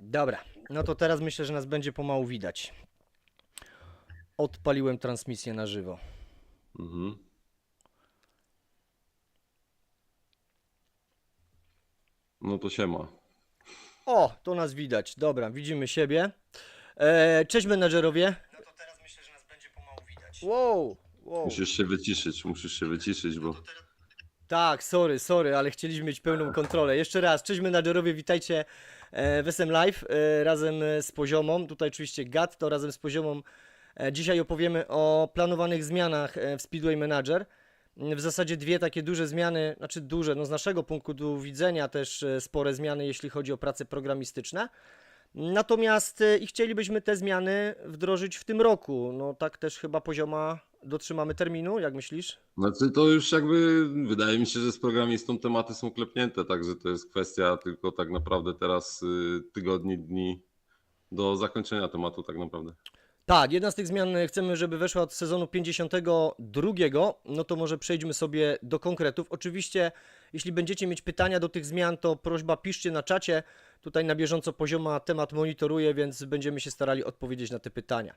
Dobra, no to teraz myślę, że nas będzie pomału widać. Odpaliłem transmisję na żywo. Mhm. No to siema. O, to nas widać. Dobra, widzimy siebie. Cześć menadżerowie. No to teraz myślę, że nas będzie pomału widać. Wow. Musisz się wyciszyć, bo... Tak, sorry, ale chcieliśmy mieć pełną kontrolę. Jeszcze raz, cześć menadżerowie, witajcie w SM Live razem z Poziomą. Tutaj oczywiście Gat, to razem z Poziomą. Dzisiaj opowiemy o planowanych zmianach w Speedway Manager. W zasadzie dwie takie duże zmiany, znaczy duże, no z naszego punktu widzenia też spore zmiany, jeśli chodzi o prace programistyczne. Natomiast i chcielibyśmy te zmiany wdrożyć w tym roku. No tak też chyba Pozioma dotrzymamy terminu, jak myślisz? Znaczy to już jakby wydaje mi się, że z programistą tematy są klepnięte, także to jest kwestia tylko tak naprawdę teraz tygodni, dni do zakończenia tematu tak naprawdę. Tak, jedna z tych zmian chcemy, żeby weszła od sezonu 52. No to może przejdźmy sobie do konkretów. Oczywiście, jeśli będziecie mieć pytania do tych zmian, to prośba piszcie na czacie. Tutaj na bieżąco Pozioma temat monitoruje, więc będziemy się starali odpowiedzieć na te pytania.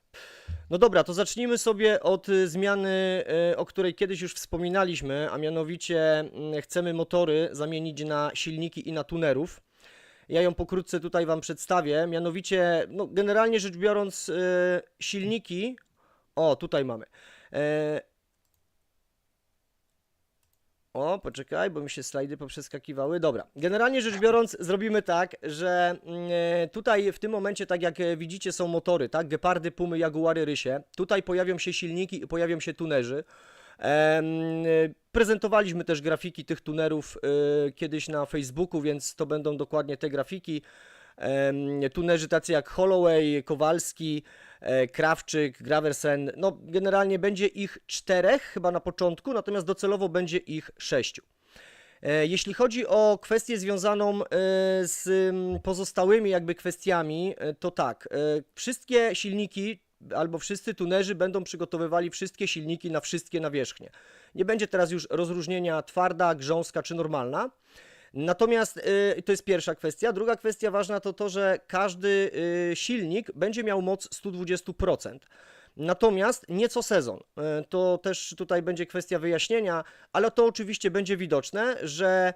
No dobra, to zacznijmy sobie od zmiany, o której kiedyś już wspominaliśmy, a mianowicie chcemy motory zamienić na silniki i na tunerów. Ja ją pokrótce tutaj Wam przedstawię. Mianowicie, no generalnie rzecz biorąc, silniki. O, tutaj mamy. O, poczekaj, bo mi się slajdy poprzeskakiwały. Dobra, generalnie rzecz biorąc, zrobimy tak, że tutaj w tym momencie, tak jak widzicie, są motory, tak? Gepardy, Pumy, Jaguary, Rysie. Tutaj pojawią się silniki i pojawią się tunerzy. Prezentowaliśmy też grafiki tych tunerów kiedyś na Facebooku, więc to będą dokładnie te grafiki. Tunerzy tacy jak Holloway, Kowalski, Krawczyk, Graversen, no generalnie będzie ich 4 chyba na początku, natomiast docelowo będzie ich 6. Jeśli chodzi o kwestię związaną z pozostałymi jakby kwestiami, to tak, wszystkie silniki albo wszyscy tunerzy będą przygotowywali wszystkie silniki na wszystkie nawierzchnie. Nie będzie teraz już rozróżnienia twarda, grząska czy normalna. Natomiast to jest pierwsza kwestia. Druga kwestia ważna to to, że każdy silnik będzie miał moc 120%. Natomiast nie co sezon. To też tutaj będzie kwestia wyjaśnienia, ale to oczywiście będzie widoczne, że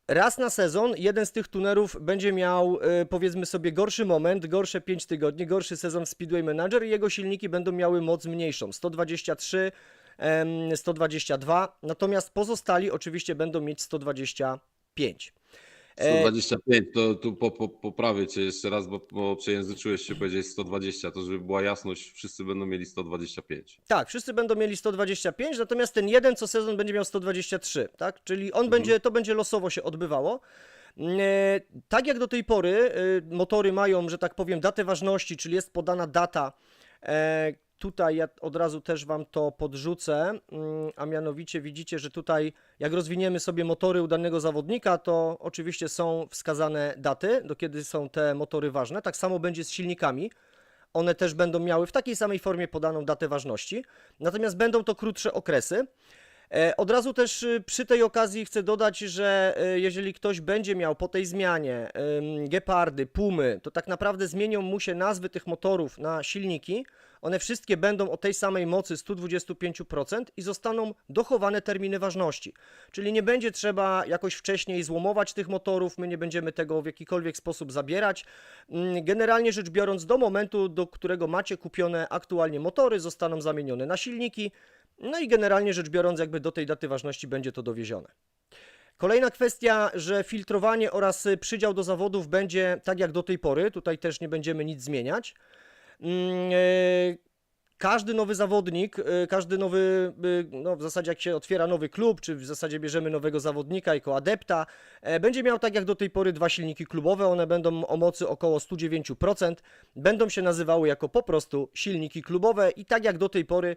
raz na sezon jeden z tych tunerów będzie miał, powiedzmy sobie, gorszy moment, gorsze 5 tygodni, gorszy sezon w Speedway Manager i jego silniki będą miały moc mniejszą, 123, 122, natomiast pozostali oczywiście będą mieć 125. 125, to tu poprawię cię jeszcze raz, bo przejęzyczyłeś się, powiedzieć 120, to żeby była jasność, wszyscy będą mieli 125. Tak, wszyscy będą mieli 125, natomiast ten jeden co sezon będzie miał 123, tak? Czyli on to będzie losowo się odbywało. Tak jak do tej pory motory mają, że tak powiem, datę ważności, czyli jest podana data. Tutaj ja od razu też Wam to podrzucę, a mianowicie widzicie, że tutaj jak rozwiniemy sobie motory u danego zawodnika, to oczywiście są wskazane daty, do kiedy są te motory ważne. Tak samo będzie z silnikami. One też będą miały w takiej samej formie podaną datę ważności, natomiast będą to krótsze okresy. Od razu też przy tej okazji chcę dodać, że jeżeli ktoś będzie miał po tej zmianie Gepardy, Pumy, to tak naprawdę zmienią mu się nazwy tych motorów na silniki. One wszystkie będą o tej samej mocy 125% i zostaną dochowane terminy ważności. Czyli nie będzie trzeba jakoś wcześniej złomować tych motorów, my nie będziemy tego w jakikolwiek sposób zabierać. Generalnie rzecz biorąc, do momentu, do którego macie kupione aktualnie motory, zostaną zamienione na silniki. No i generalnie rzecz biorąc, jakby do tej daty ważności będzie to dowiezione. Kolejna kwestia, że filtrowanie oraz przydział do zawodów będzie tak jak do tej pory, tutaj też nie będziemy nic zmieniać. Każdy nowy zawodnik, każdy nowy, no w zasadzie jak się otwiera nowy klub, czy w zasadzie bierzemy nowego zawodnika jako adepta, będzie miał tak jak do tej pory 2 silniki klubowe, one będą o mocy około 109%, będą się nazywały jako po prostu silniki klubowe i tak jak do tej pory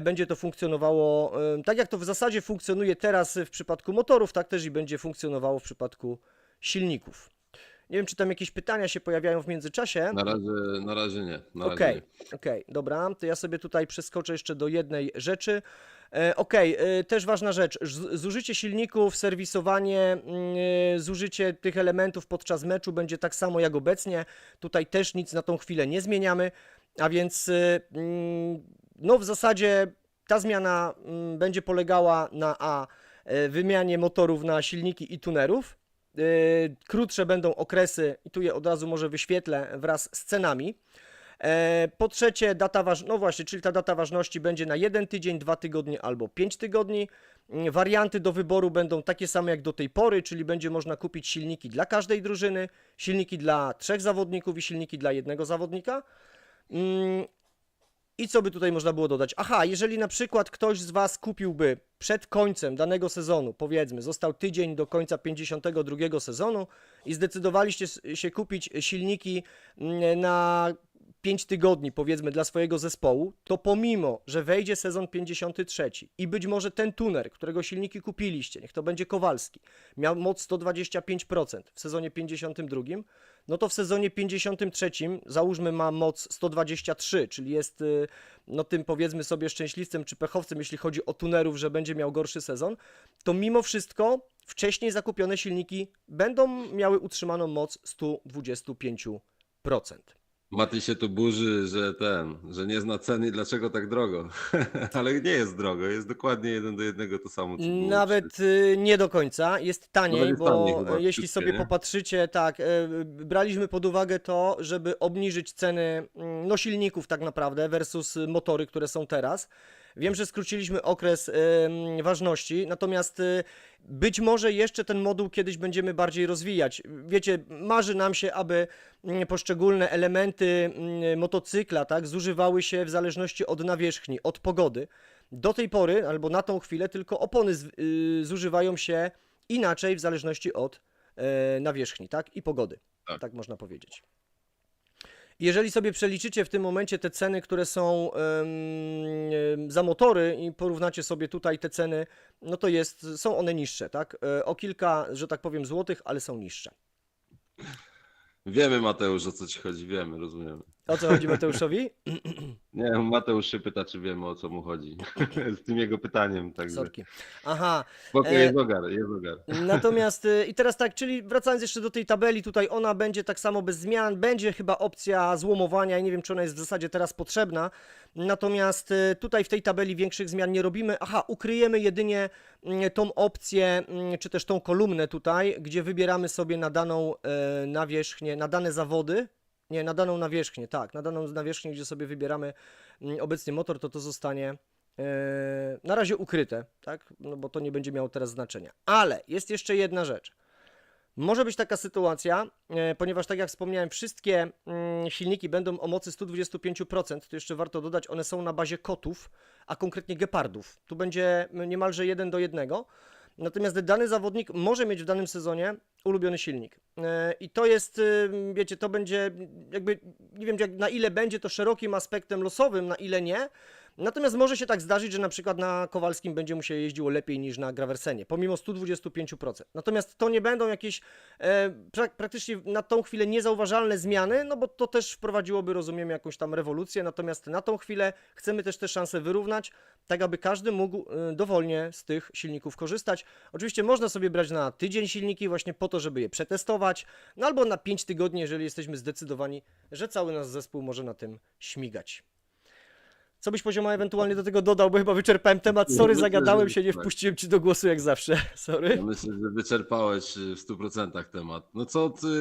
będzie to funkcjonowało, tak jak to w zasadzie funkcjonuje teraz w przypadku motorów, tak też i będzie funkcjonowało w przypadku silników. Nie wiem, czy tam jakieś pytania się pojawiają w międzyczasie. Na razie nie. Okej, dobra, to ja sobie tutaj przeskoczę jeszcze do jednej rzeczy. Okej, też ważna rzecz, zużycie silników, serwisowanie, zużycie tych elementów podczas meczu będzie tak samo jak obecnie, tutaj też nic na tą chwilę nie zmieniamy, a więc no w zasadzie ta zmiana będzie polegała na wymianie motorów na silniki i tunerów, krótsze będą okresy i tu je od razu może wyświetlę wraz z cenami. Po trzecie, no właśnie, czyli ta data ważności będzie na 1 tydzień, 2 tygodnie albo 5 tygodni. Warianty do wyboru będą takie same jak do tej pory, czyli będzie można kupić silniki dla każdej drużyny, silniki dla 3 zawodników i silniki dla 1 zawodnika. I co by tutaj można było dodać? Aha, jeżeli na przykład ktoś z Was kupiłby przed końcem danego sezonu, powiedzmy, został tydzień do końca 52 sezonu i zdecydowaliście się kupić silniki na 5 tygodni, powiedzmy, dla swojego zespołu, to pomimo, że wejdzie sezon 53 i być może ten tuner, którego silniki kupiliście, niech to będzie Kowalski, miał moc 125% w sezonie 52, no to w sezonie 53, załóżmy, ma moc 123, czyli jest no tym, powiedzmy sobie, szczęśliwcem czy pechowcem, jeśli chodzi o tunerów, że będzie miał gorszy sezon, to mimo wszystko wcześniej zakupione silniki będą miały utrzymaną moc 125%. Mati się tu burzy, że nie zna ceny, dlaczego tak drogo. Ale nie jest drogo, jest dokładnie 1 do 1 to samo, co było Nawet nie do końca, jest taniej, jest bo taniej chyba, jeśli wszystkie, sobie nie? popatrzycie, tak, braliśmy pod uwagę to, żeby obniżyć ceny no, silników tak naprawdę versus motory, które są teraz. Wiem, że skróciliśmy okres ważności, natomiast być może jeszcze ten moduł kiedyś będziemy bardziej rozwijać. Wiecie, marzy nam się, aby poszczególne elementy motocykla, tak, zużywały się w zależności od nawierzchni, od pogody. Do tej pory, albo na tą chwilę, tylko opony zużywają się inaczej w zależności od nawierzchni, tak, i pogody, tak można powiedzieć. Jeżeli sobie przeliczycie w tym momencie te ceny, które są za motory i porównacie sobie tutaj te ceny, no to są one niższe, tak? O kilka, że tak powiem, złotych, ale są niższe. Wiemy, Mateusz, o co ci chodzi, wiemy, rozumiemy. O co chodzi Mateuszowi? Nie, Mateusz się pyta, czy wiemy, o co mu chodzi. Z tym jego pytaniem, także Sorki. Aha. spoko, jest ogar, jest ogar. Natomiast i teraz tak, czyli wracając jeszcze do tej tabeli, tutaj ona będzie tak samo bez zmian, będzie chyba opcja złomowania i nie wiem, czy ona jest w zasadzie teraz potrzebna, natomiast tutaj w tej tabeli większych zmian nie robimy. Aha, ukryjemy jedynie tą opcję, czy też tą kolumnę tutaj, gdzie wybieramy sobie na daną nawierzchnię, na dane zawody, nie, na daną nawierzchnię, tak, na daną nawierzchnię, gdzie sobie wybieramy obecnie motor, to zostanie na razie ukryte, tak? No bo to nie będzie miało teraz znaczenia. Ale jest jeszcze jedna rzecz. Może być taka sytuacja, ponieważ tak jak wspomniałem, wszystkie silniki będą o mocy 125%, to jeszcze warto dodać, one są na bazie kotów, a konkretnie gepardów. Tu będzie niemalże 1 do 1. Natomiast dany zawodnik może mieć w danym sezonie ulubiony silnik. I to jest, wiecie, to będzie jakby, nie wiem na ile będzie to szerokim aspektem losowym, na ile nie. Natomiast może się tak zdarzyć, że na przykład na Kowalskim będzie mu się jeździło lepiej niż na Graversenie, pomimo 125%. Natomiast to nie będą jakieś praktycznie na tą chwilę niezauważalne zmiany, no bo to też wprowadziłoby, rozumiem, jakąś tam rewolucję. Natomiast na tą chwilę chcemy też te szanse wyrównać, tak aby każdy mógł dowolnie z tych silników korzystać. Oczywiście można sobie brać na tydzień silniki właśnie po to, żeby je przetestować, no albo na 5 tygodni, jeżeli jesteśmy zdecydowani, że cały nasz zespół może na tym śmigać. Co byś Pozioma ewentualnie do tego dodał, bo chyba wyczerpałem temat. Sorry, Myślę, zagadałem że się, nie tak. wpuściłem ci do głosu jak zawsze. Sorry. Ja myślę, że wyczerpałeś w 100% temat. No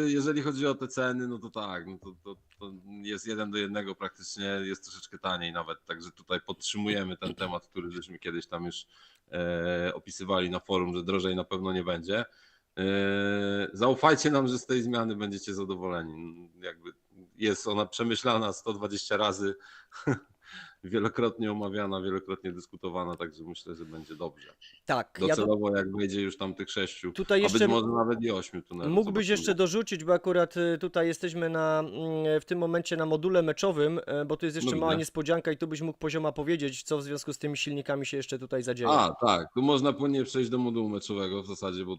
jeżeli chodzi o te ceny, no to tak, no to jest 1 do 1 praktycznie, jest troszeczkę taniej nawet, także tutaj podtrzymujemy ten temat, który żeśmy kiedyś tam już opisywali na forum, że drożej na pewno nie będzie. Zaufajcie nam, że z tej zmiany będziecie zadowoleni. Jakby jest ona przemyślana 120 razy, wielokrotnie omawiana, wielokrotnie dyskutowana, także myślę, że będzie dobrze. Tak. Docelowo jak wejdzie już tam tych 6, tutaj a jeszcze być może nawet i 8 tunelów. mógłbyś jeszcze dorzucić, bo akurat tutaj jesteśmy w tym momencie na module meczowym, bo tu jest jeszcze mała niespodzianka i tu byś mógł Pozioma powiedzieć, co w związku z tymi silnikami się jeszcze tutaj zadzieje. A, tak, tu można płynnie przejść do modułu meczowego w zasadzie, bo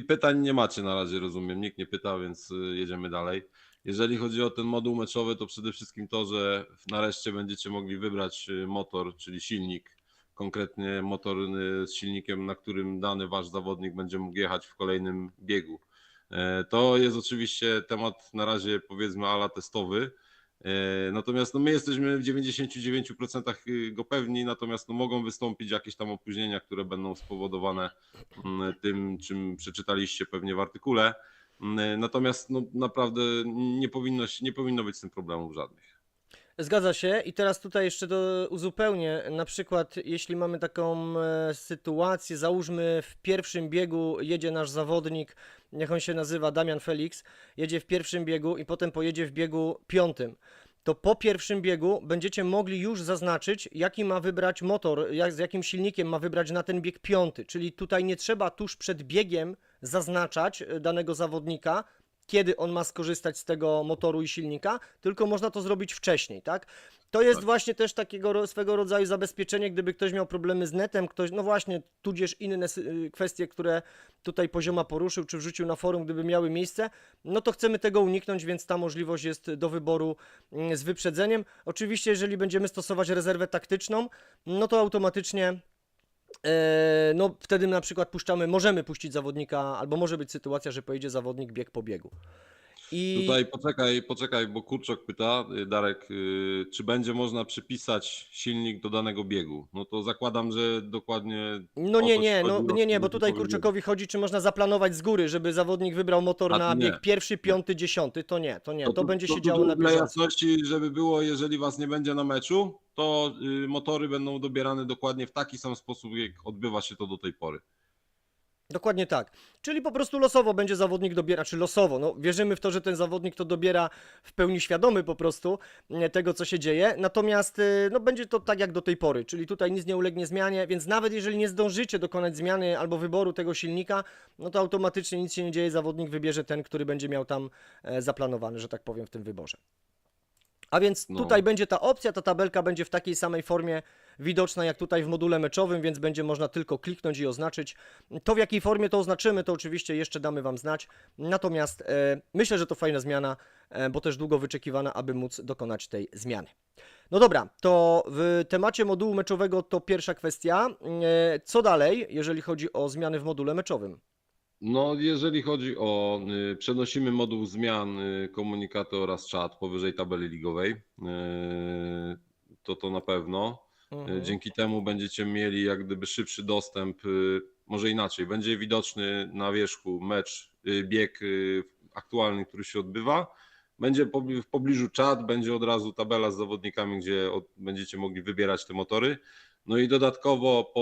pytań nie macie na razie, rozumiem, nikt nie pyta, więc jedziemy dalej. Jeżeli chodzi o ten moduł meczowy, to przede wszystkim to, że nareszcie będziecie mogli wybrać motor, czyli silnik konkretnie motor z silnikiem, na którym dany wasz zawodnik będzie mógł jechać w kolejnym biegu. To jest oczywiście temat na razie powiedzmy ala testowy. Natomiast no my jesteśmy w 99% go pewni, natomiast no mogą wystąpić jakieś tam opóźnienia, które będą spowodowane tym, czym przeczytaliście pewnie w artykule. Natomiast no naprawdę nie powinno być z tym problemów żadnych. Zgadza się i teraz tutaj jeszcze to uzupełnię, na przykład jeśli mamy taką sytuację, załóżmy w pierwszym biegu jedzie nasz zawodnik, niech on się nazywa Damian Felix, jedzie w pierwszym biegu i potem pojedzie w biegu piątym. To po pierwszym biegu będziecie mogli już zaznaczyć, jaki ma wybrać motor, z jakim silnikiem ma wybrać na ten bieg piąty, czyli tutaj nie trzeba tuż przed biegiem zaznaczać danego zawodnika, kiedy on ma skorzystać z tego motoru i silnika, tylko można to zrobić wcześniej, tak? To jest Tak. właśnie też takiego swego rodzaju zabezpieczenie, gdyby ktoś miał problemy z netem, ktoś, no właśnie, tudzież inne kwestie, które tutaj Pozioma poruszył, czy wrzucił na forum, gdyby miały miejsce, no to chcemy tego uniknąć, więc ta możliwość jest do wyboru z wyprzedzeniem. Oczywiście, jeżeli będziemy stosować rezerwę taktyczną, no to automatycznie no wtedy na przykład możemy puścić zawodnika, albo może być sytuacja, że pojedzie zawodnik bieg po biegu. I Tutaj poczekaj, bo Kurczok pyta, Darek, czy będzie można przypisać silnik do danego biegu? No to zakładam, że dokładnie no o nie, to ci nie, no chodziło, nie, bo żeby tutaj powiedzieć. Kurczakowi chodzi, czy można zaplanować z góry, żeby zawodnik wybrał motor A, na to nie. bieg pierwszy, piąty, dziesiąty, to nie, to będzie się To działo na dla bieżąco. jasności, żeby było, jeżeli was nie będzie na meczu, to motory będą dobierane dokładnie w taki sam sposób, jak odbywa się to do tej pory. Dokładnie tak. Czyli po prostu losowo będzie zawodnik dobierać, czy losowo, no wierzymy w to, że ten zawodnik to dobiera w pełni świadomy po prostu tego, co się dzieje, natomiast no będzie to tak jak do tej pory, czyli tutaj nic nie ulegnie zmianie, więc nawet jeżeli nie zdążycie dokonać zmiany albo wyboru tego silnika, no to automatycznie nic się nie dzieje, zawodnik wybierze ten, który będzie miał tam zaplanowany, że tak powiem, w tym wyborze. A więc No. tutaj będzie ta opcja, ta tabelka będzie w takiej samej formie widoczna jak tutaj w module meczowym, więc będzie można tylko kliknąć i oznaczyć. To w jakiej formie to oznaczymy, to oczywiście jeszcze damy Wam znać. Natomiast myślę, że to fajna zmiana, bo też długo wyczekiwana, aby móc dokonać tej zmiany. No dobra, to w temacie modułu meczowego to pierwsza kwestia. Co dalej, jeżeli chodzi o zmiany w module meczowym? No, jeżeli chodzi o, przenosimy moduł zmian, komunikaty oraz czat powyżej tabeli ligowej, to na pewno. Dzięki temu będziecie mieli jak gdyby szybszy dostęp, może inaczej, będzie widoczny na wierzchu bieg aktualny, który się odbywa. Będzie w pobliżu czat, będzie od razu tabela z zawodnikami, gdzie będziecie mogli wybierać te motory. No i dodatkowo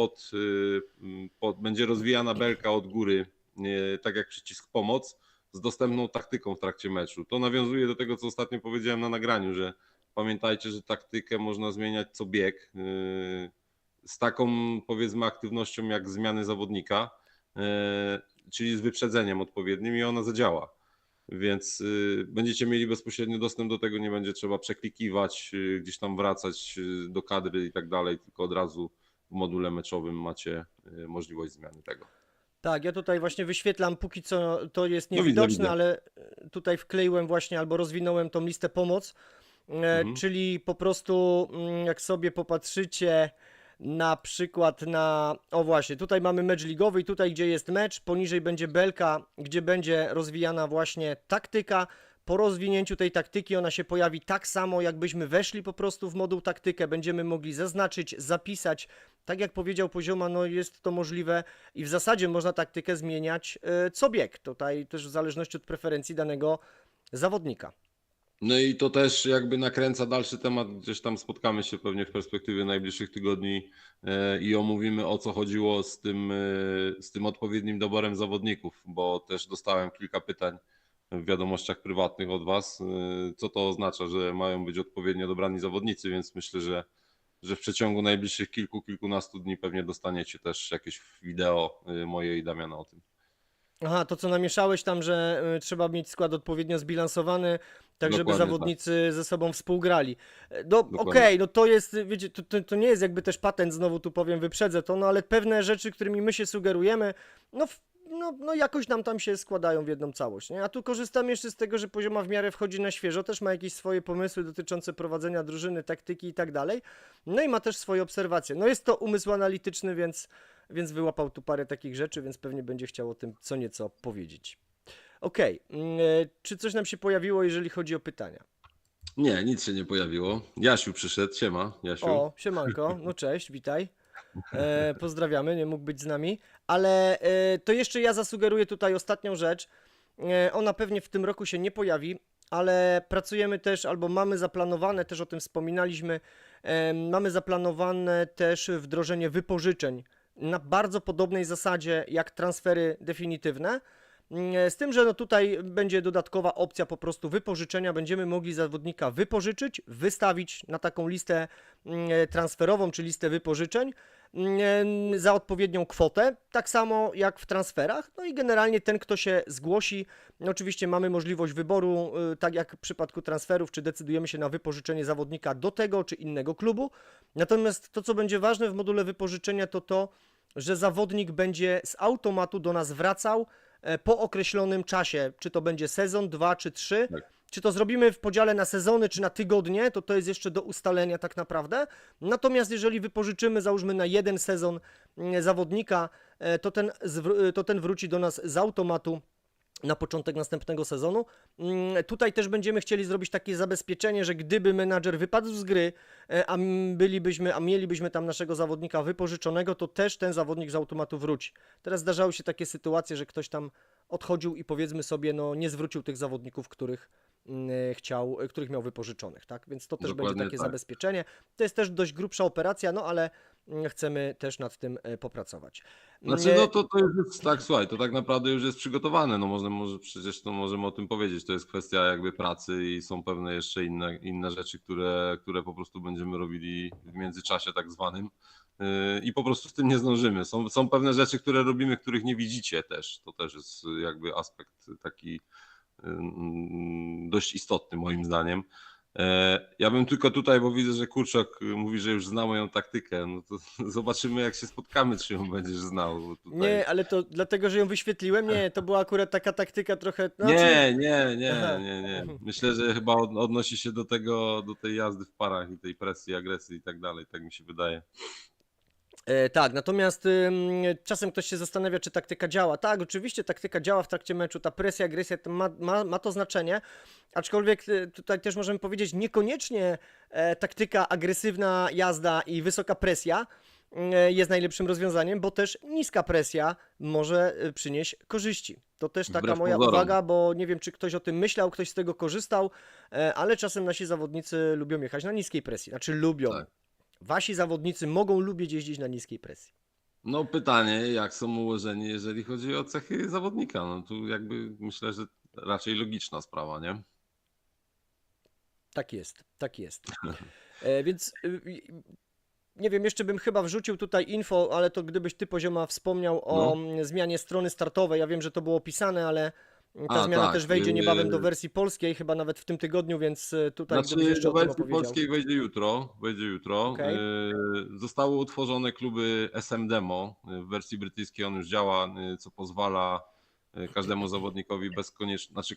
będzie rozwijana belka od góry, tak jak przycisk pomoc, z dostępną taktyką w trakcie meczu. To nawiązuje do tego, co ostatnio powiedziałem na nagraniu, że pamiętajcie, że taktykę można zmieniać co bieg z taką powiedzmy aktywnością jak zmiany zawodnika, czyli z wyprzedzeniem odpowiednim i ona zadziała. Więc będziecie mieli bezpośrednio dostęp do tego, nie będzie trzeba przeklikiwać, gdzieś tam wracać do kadry i tak dalej, tylko od razu w module meczowym macie możliwość zmiany tego. Tak, ja tutaj właśnie wyświetlam, póki co to jest No niewidoczne, widzę. ale tutaj wkleiłem właśnie albo rozwinąłem tą listę pomoc, czyli po prostu jak sobie popatrzycie na przykład o właśnie, tutaj mamy mecz ligowy i tutaj gdzie jest mecz, poniżej będzie belka, gdzie będzie rozwijana właśnie taktyka. Po rozwinięciu tej taktyki ona się pojawi tak samo, jakbyśmy weszli po prostu w moduł taktykę, będziemy mogli zaznaczyć, zapisać. Tak jak powiedział Pozioma, no jest to możliwe i w zasadzie można taktykę zmieniać co bieg. Tutaj też w zależności od preferencji danego zawodnika. No i to też jakby nakręca dalszy temat, gdzieś tam spotkamy się pewnie w perspektywie najbliższych tygodni i omówimy, o co chodziło z tym odpowiednim doborem zawodników, bo też dostałem kilka pytań w wiadomościach prywatnych od Was, co to oznacza, że mają być odpowiednio dobrani zawodnicy, więc myślę, że w przeciągu najbliższych kilkunastu dni pewnie dostaniecie też jakieś wideo moje i Damiana o tym. Aha, to co namieszałeś tam, że trzeba mieć skład odpowiednio zbilansowany, tak żeby Dokładnie zawodnicy ze sobą współgrali. No Dokładnie. okej, no to jest, wiecie, to nie jest jakby też patent, znowu tu powiem, wyprzedzę to, no ale pewne rzeczy, którymi my się sugerujemy, no no jakoś nam tam się składają w jedną całość, nie? A tu korzystam jeszcze z tego, że Pozioma w miarę wchodzi na świeżo, też ma jakieś swoje pomysły dotyczące prowadzenia drużyny, taktyki i tak dalej, no i ma też swoje obserwacje. No jest to umysł analityczny, więc wyłapał tu parę takich rzeczy, więc pewnie będzie chciał o tym co nieco powiedzieć. Okej, czy coś nam się pojawiło, jeżeli chodzi o pytania? Nie, nic się nie pojawiło. Jasiu przyszedł, siema, Jasiu. O, siemanko, no cześć, witaj. Pozdrawiamy, nie mógł być z nami, ale to jeszcze ja zasugeruję tutaj ostatnią rzecz. Ona pewnie w tym roku się nie pojawi, ale pracujemy też, albo mamy zaplanowane, też o tym wspominaliśmy, mamy zaplanowane też wdrożenie wypożyczeń na bardzo podobnej zasadzie jak transfery definitywne. Z tym, że no tutaj będzie dodatkowa opcja po prostu wypożyczenia. Będziemy mogli zawodnika wypożyczyć, wystawić na taką listę transferową, czy listę wypożyczeń za odpowiednią kwotę, tak samo jak w transferach. No i generalnie ten, kto się zgłosi, no oczywiście mamy możliwość wyboru, tak jak w przypadku transferów, czy decydujemy się na wypożyczenie zawodnika do tego czy innego klubu. Natomiast to, co będzie ważne w module wypożyczenia, to to, że zawodnik będzie z automatu do nas wracał po określonym czasie, czy to będzie sezon, 2 czy 3, Tak. czy to zrobimy w podziale na sezony, czy na tygodnie, to jest jeszcze do ustalenia tak naprawdę. Natomiast jeżeli wypożyczymy, załóżmy na jeden sezon zawodnika, to ten wróci do nas z automatu na początek następnego sezonu. Tutaj też będziemy chcieli zrobić takie zabezpieczenie, że gdyby menadżer wypadł z gry, a mielibyśmy tam naszego zawodnika wypożyczonego, to też ten zawodnik z automatu wróci. Teraz zdarzały się takie sytuacje, że ktoś tam odchodził i powiedzmy sobie, no nie zwrócił tych zawodników, których miał wypożyczonych, tak? Więc to też Dokładnie będzie takie tak. zabezpieczenie. To jest też dość grubsza operacja, no ale chcemy też nad tym popracować. Znaczy, no to już jest tak, słuchaj, to tak naprawdę już jest przygotowane, no może przecież to możemy o tym powiedzieć, to jest kwestia jakby pracy i są pewne jeszcze inne rzeczy, które po prostu będziemy robili w międzyczasie tak zwanym i po prostu z tym nie zdążymy. Są pewne rzeczy, które robimy, których nie widzicie też, to też jest jakby aspekt taki dość istotny moim zdaniem. Ja bym tylko tutaj, bo widzę, że Kurczak mówi, że już zna moją taktykę, no to zobaczymy jak się spotkamy, czy ją będziesz znał. Bo tutaj... Nie, ale to dlatego, że ją wyświetliłem? Nie, to była akurat taka taktyka trochę... No, Aha. Nie. Myślę, że chyba odnosi się do tej jazdy w parach i tej presji, agresji i tak dalej, tak mi się wydaje. Tak, natomiast czasem ktoś się zastanawia, czy taktyka działa. Tak, oczywiście taktyka działa w trakcie meczu, ta presja, agresja to ma to znaczenie, aczkolwiek tutaj też możemy powiedzieć, niekoniecznie taktyka, agresywna jazda i wysoka presja jest najlepszym rozwiązaniem, bo też niska presja może przynieść korzyści. To też taka Wbrew moja pozorom. uwaga, bo nie wiem, czy ktoś o tym myślał, ktoś z tego korzystał, ale czasem nasi zawodnicy lubią jechać na niskiej presji, znaczy lubią. Tak. Wasi zawodnicy mogą lubić jeździć na niskiej presji. No pytanie, jak są ułożeni, jeżeli chodzi o cechy zawodnika, no tu jakby myślę, że raczej logiczna sprawa, nie? Tak jest, tak jest. Więc nie wiem, jeszcze bym chyba wrzucił tutaj info, ale to gdybyś ty Pozioma wspomniał o zmianie strony startowej. Ja wiem, że to było opisane, ale ta zmiana tak, też wejdzie niebawem do wersji polskiej, chyba nawet w tym tygodniu, więc tutaj gdybyś Znaczy, jeszcze do o tym wersji opowiedział. polskiej wejdzie jutro. Okej. Zostały utworzone kluby SM Demo. W wersji brytyjskiej on już działa, co pozwala każdemu zawodnikowi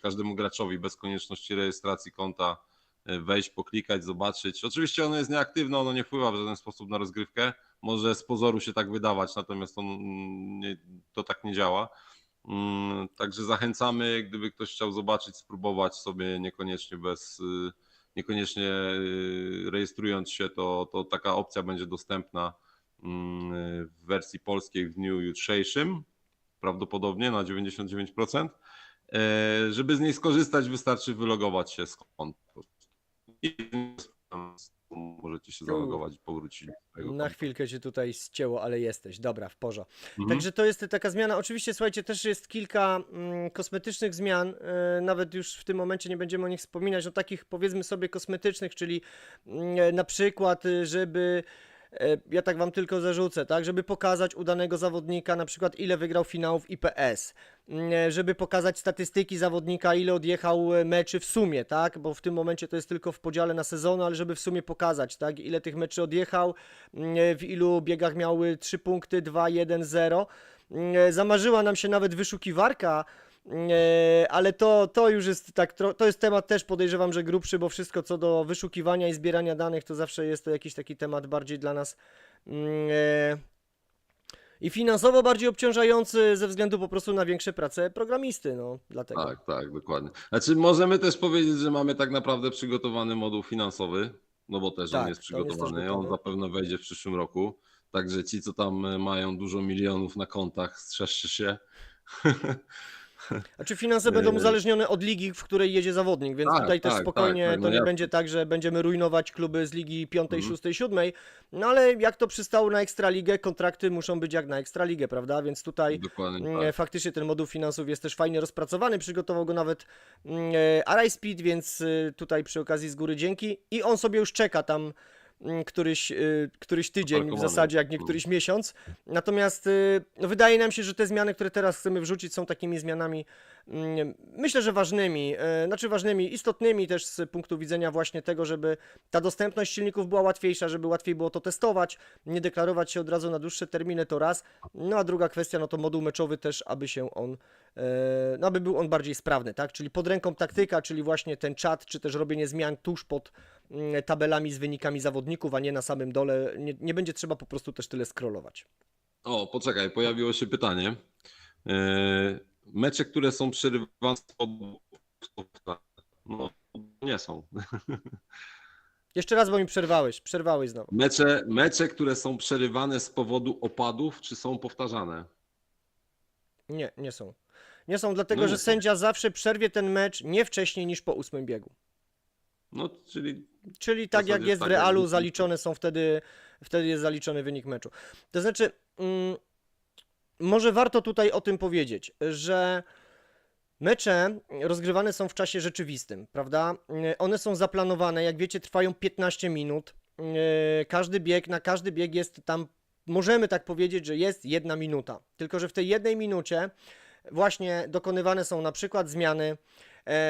każdemu graczowi bez konieczności rejestracji konta wejść, poklikać, zobaczyć. Oczywiście ono jest nieaktywne, ono nie wpływa w żaden sposób na rozgrywkę. Może z pozoru się tak wydawać, natomiast to tak nie działa. Także zachęcamy, gdyby ktoś chciał zobaczyć, spróbować sobie niekoniecznie rejestrując się, to taka opcja będzie dostępna w wersji polskiej w dniu jutrzejszym, prawdopodobnie na 99%. Żeby z niej skorzystać, wystarczy wylogować się z konta. I możecie się zalogować i powrócić do swojego Na konta. chwilkę się tutaj ścięło, ale jesteś. Dobra, w porządku. Mhm. Także to jest taka zmiana. Oczywiście, słuchajcie, też jest kilka kosmetycznych zmian. Nawet już w tym momencie nie będziemy o nich wspominać. No takich powiedzmy sobie kosmetycznych, czyli na przykład, żeby... Ja tak wam tylko zarzucę, tak, żeby pokazać udanego zawodnika, na przykład ile wygrał finałów IPS, żeby pokazać statystyki zawodnika, ile odjechał meczy w sumie, tak, bo w tym momencie to jest tylko w podziale na sezony, ale żeby w sumie pokazać, tak, ile tych meczy odjechał, w ilu biegach miały 3 punkty, 2, 1, 0. zamarzyła nam się nawet wyszukiwarka, ale to już jest tak, to jest temat też podejrzewam, że grubszy, bo wszystko co do wyszukiwania i zbierania danych to zawsze jest to jakiś taki temat bardziej dla nas i finansowo bardziej obciążający ze względu po prostu na większe prace programisty, no dlatego. Tak, tak, dokładnie. Znaczy możemy też powiedzieć, że mamy tak naprawdę przygotowany moduł finansowy, no bo też on Tak, jest to on jest też przygotowany, on gotowy. zapewne wejdzie w przyszłym roku. Także ci, co tam mają dużo milionów na kontach, strzeżcie się. A czy finanse będą uzależnione od ligi, w której jedzie zawodnik, więc Tak, tutaj też tak, spokojnie tak, no to nie jasne. będzie tak, że będziemy rujnować kluby z ligi 5, Mhm. 6, 7, no ale jak to przystało na Ekstraligę, kontrakty muszą być jak na Ekstraligę, prawda, więc tutaj Dokładnie tak. faktycznie ten moduł finansów jest też fajnie rozpracowany, przygotował go nawet Arai Speed, więc tutaj przy okazji z góry dzięki i on sobie już czeka tam któryś tydzień w Zaparkowany. zasadzie, jak nie któryś miesiąc. Natomiast no, wydaje nam się, że te zmiany, które teraz chcemy wrzucić, są takimi zmianami, myślę, że ważnymi, znaczy ważnymi, istotnymi też z punktu widzenia właśnie tego, żeby ta dostępność silników była łatwiejsza, żeby łatwiej było to testować, nie deklarować się od razu na dłuższe terminy, to raz. No a druga kwestia, no to moduł meczowy też, aby się on, no aby był on bardziej sprawny, tak? Czyli pod ręką taktyka, czyli właśnie ten czat, czy też robienie zmian tuż pod tabelami z wynikami zawodników, a nie na samym dole. Nie będzie trzeba po prostu też tyle scrollować. O, poczekaj, pojawiło się pytanie. Mecze, które są przerywane z powodu... No, nie są. Jeszcze raz, bo mi przerwałeś znowu. Mecze, które są przerywane z powodu opadów, czy są powtarzane? Nie są. Nie są, dlatego No że nie są. sędzia zawsze przerwie ten mecz nie wcześniej niż po 8 biegu. No, Czyli tak jak zasadzie jest w tak jak realu, jest. zaliczone są wtedy jest zaliczony wynik meczu. To znaczy, może warto tutaj o tym powiedzieć, że mecze rozgrywane są w czasie rzeczywistym, prawda? One są zaplanowane, jak wiecie, trwają 15 minut. Na każdy bieg jest tam, możemy tak powiedzieć, że jest 1 minuta. Tylko że w tej 1 minucie właśnie dokonywane są na przykład zmiany,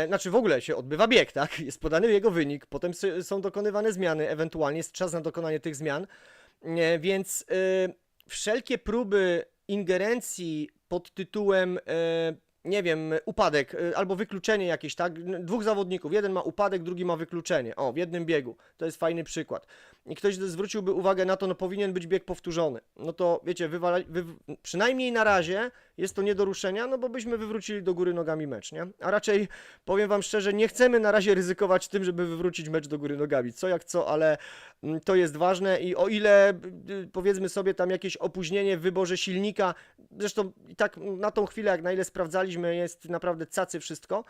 znaczy w ogóle się odbywa bieg, tak? Jest podany jego wynik, potem są dokonywane zmiany, ewentualnie jest czas na dokonanie tych zmian, więc wszelkie próby ingerencji pod tytułem nie wiem, upadek albo wykluczenie jakieś, tak? Dwóch zawodników, jeden ma upadek, drugi ma wykluczenie. O, w jednym biegu. To jest fajny przykład. I ktoś zwróciłby uwagę na to, no powinien być bieg powtórzony. No to wiecie, przynajmniej na razie jest to nie do ruszenia, no bo byśmy wywrócili do góry nogami mecz, nie? A raczej, powiem wam szczerze, nie chcemy na razie ryzykować tym, żeby wywrócić mecz do góry nogami. Co jak co, ale to jest ważne i o ile powiedzmy sobie tam jakieś opóźnienie w wyborze silnika, zresztą i tak na tą chwilę, jak na ile sprawdzaliśmy, jest naprawdę cacy wszystko.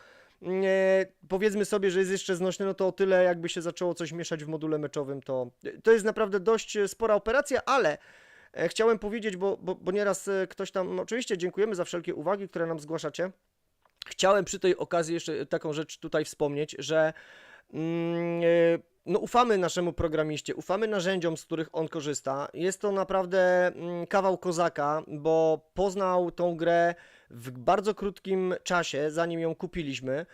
Powiedzmy sobie, że jest jeszcze znośne, no to o tyle jakby się zaczęło coś mieszać w module meczowym, to jest naprawdę dość spora operacja, ale chciałem powiedzieć, bo nieraz ktoś tam, oczywiście dziękujemy za wszelkie uwagi, które nam zgłaszacie. Chciałem przy tej okazji jeszcze taką rzecz tutaj wspomnieć, że no ufamy naszemu programiście, ufamy narzędziom, z których on korzysta. Jest to naprawdę kawał kozaka, bo poznał tą grę w bardzo krótkim czasie, zanim ją kupiliśmy.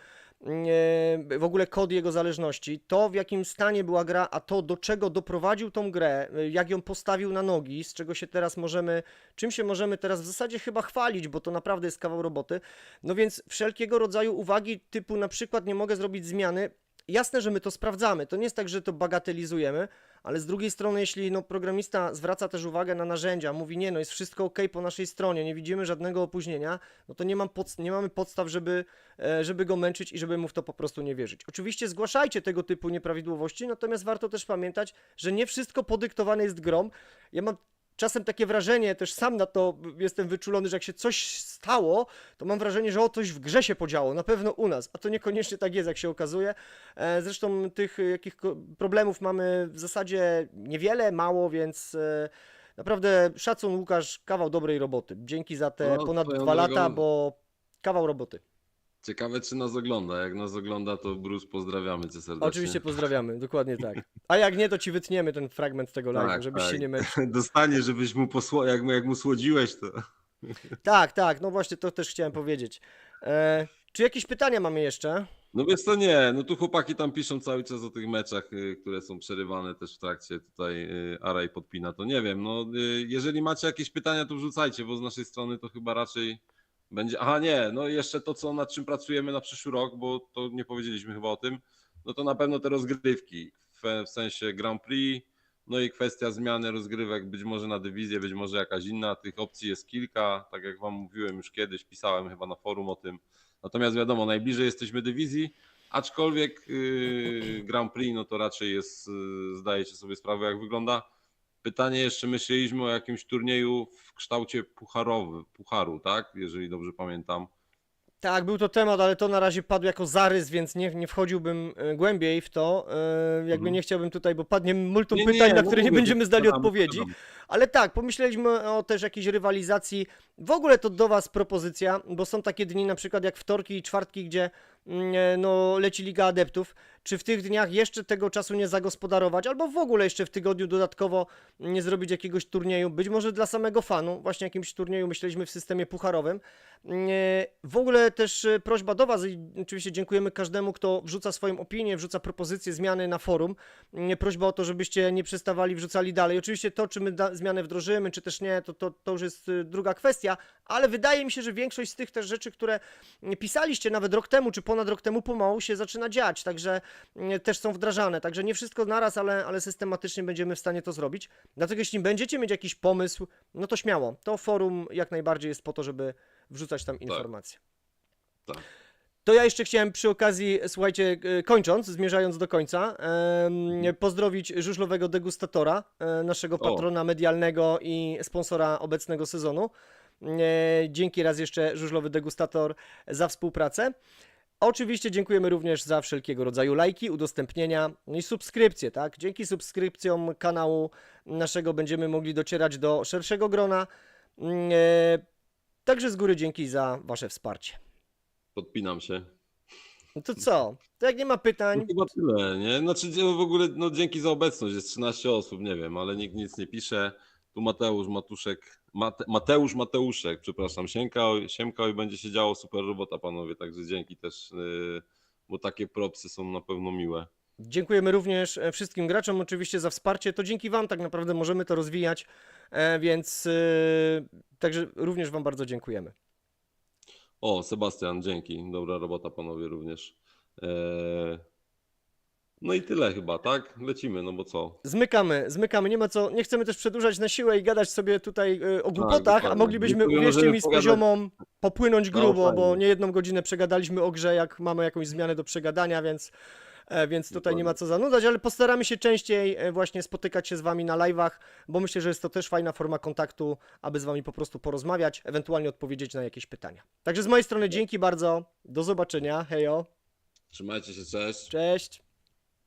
W ogóle kod jego zależności, to w jakim stanie była gra, a to do czego doprowadził tą grę, jak ją postawił na nogi, z czego się teraz czym się możemy teraz w zasadzie chyba chwalić, bo to naprawdę jest kawał roboty. No więc wszelkiego rodzaju uwagi typu na przykład nie mogę zrobić zmiany. Jasne, że my to sprawdzamy, to nie jest tak, że to bagatelizujemy, ale z drugiej strony, jeśli no, programista zwraca też uwagę na narzędzia, mówi nie, no jest wszystko ok po naszej stronie, nie widzimy żadnego opóźnienia, no to nie mamy podstaw, żeby go męczyć i żeby mu w to po prostu nie wierzyć. Oczywiście zgłaszajcie tego typu nieprawidłowości, natomiast warto też pamiętać, że nie wszystko podyktowane jest grą. Ja mam czasem takie wrażenie, też sam na to jestem wyczulony, że jak się coś stało, to mam wrażenie, że coś w grze się podziało, na pewno u nas, a to niekoniecznie tak jest, jak się okazuje. Zresztą tych jakich problemów mamy w zasadzie niewiele, mało, więc naprawdę szacun, Łukasz, kawał dobrej roboty. Dzięki za te No, ponad swoją 2 lata, drogą- bo kawał roboty. Ciekawe, czy nas ogląda. Jak nas ogląda, to Bruce, pozdrawiamy cię serdecznie. Oczywiście pozdrawiamy, dokładnie tak. A jak nie, to ci wytniemy ten fragment tego live'u, Tak, żebyś tak. się nie męczył. Dostanie, żebyś mu jak mu słodziłeś, to... Tak, no właśnie to też chciałem powiedzieć. Czy jakieś pytania mamy jeszcze? No wiesz to nie, no tu chłopaki tam piszą cały czas o tych meczach, które są przerywane też w trakcie, tutaj Araj podpina, to nie wiem, no jeżeli macie jakieś pytania, to wrzucajcie, bo z naszej strony to chyba raczej będzie, aha nie, no jeszcze to co nad czym pracujemy na przyszły rok, bo to nie powiedzieliśmy chyba o tym, no to na pewno te rozgrywki, w sensie Grand Prix, no i kwestia zmiany rozgrywek, być może na dywizję, być może jakaś inna, tych opcji jest kilka, tak jak wam mówiłem już kiedyś, pisałem chyba na forum o tym. Natomiast wiadomo, najbliżej jesteśmy dywizji, aczkolwiek Grand Prix no to raczej jest, zdajecie sobie sprawę jak wygląda. Pytanie jeszcze myśleliśmy o jakimś turnieju w kształcie pucharu, tak? Jeżeli dobrze pamiętam. Tak, był to temat, ale to na razie padł jako zarys, więc nie wchodziłbym głębiej w to. Jakby nie chciałbym tutaj, bo padnie multum pytań, na no które nie mówię, będziemy zdali gadamy, odpowiedzi. gadamy. Ale tak, pomyśleliśmy o też jakiejś rywalizacji. W ogóle to do Was propozycja, bo są takie dni na przykład jak wtorki i czwartki, gdzie no, leci Liga Adeptów. Czy w tych dniach jeszcze tego czasu nie zagospodarować, albo w ogóle jeszcze w tygodniu dodatkowo nie zrobić jakiegoś turnieju, być może dla samego fanu, właśnie jakimś turnieju myśleliśmy w systemie pucharowym. W ogóle też prośba do Was i oczywiście dziękujemy każdemu, kto wrzuca swoją opinię, wrzuca propozycje zmiany na forum. Prośba o to, żebyście nie przestawali, wrzucali dalej. Oczywiście to, czy my zmianę wdrożymy, czy też nie, to już jest druga kwestia, ale wydaje mi się, że większość z tych też rzeczy, które pisaliście nawet rok temu, czy ponad rok temu, pomału się zaczyna dziać, także też są wdrażane. Także nie wszystko naraz, ale systematycznie będziemy w stanie to zrobić. Dlatego jeśli będziecie mieć jakiś pomysł, no to śmiało. To forum jak najbardziej jest po to, żeby wrzucać tam informacje. Tak. To ja jeszcze chciałem przy okazji, słuchajcie, kończąc, zmierzając do końca, pozdrowić żużlowego degustatora, naszego patrona medialnego i sponsora obecnego sezonu. Dzięki raz jeszcze żużlowy degustator za współpracę. Oczywiście dziękujemy również za wszelkiego rodzaju lajki, udostępnienia, no i subskrypcje, tak? Dzięki subskrypcjom kanału naszego będziemy mogli docierać do szerszego grona. Także z góry dzięki za Wasze wsparcie. Podpinam się. No to co? To jak nie ma No pytań, chyba tyle, nie? Znaczy w ogóle, no dzięki za obecność, jest 13 osób, nie wiem, ale nikt nic nie pisze. Tu Mateusz Mateuszek, przepraszam, siemka i będzie się działo, super robota panowie, także dzięki też, bo takie propsy są na pewno miłe. dziękujemy również wszystkim graczom oczywiście za wsparcie. To dzięki Wam tak naprawdę możemy to rozwijać, więc także również Wam bardzo dziękujemy. O, Sebastian, dzięki, dobra robota panowie również. No i tyle chyba, tak? Lecimy, no bo co? Zmykamy, nie ma co, nie chcemy też przedłużać na siłę i gadać sobie tutaj o głupotach, a dokładnie. moglibyśmy, Dziękuję, uwierzcie możemy mi, z pogadać. poziomą popłynąć No, grubo, bo fajnie. nie jedną godzinę przegadaliśmy o grze, jak mamy jakąś zmianę do przegadania, więc tutaj nie ma co zanudzać, ale postaramy się częściej właśnie spotykać się z Wami na live'ach, bo myślę, że jest to też fajna forma kontaktu, aby z Wami po prostu porozmawiać, ewentualnie odpowiedzieć na jakieś pytania. Także z mojej strony dzięki bardzo, do zobaczenia, hejo, Trzymajcie się, cześć. cześć.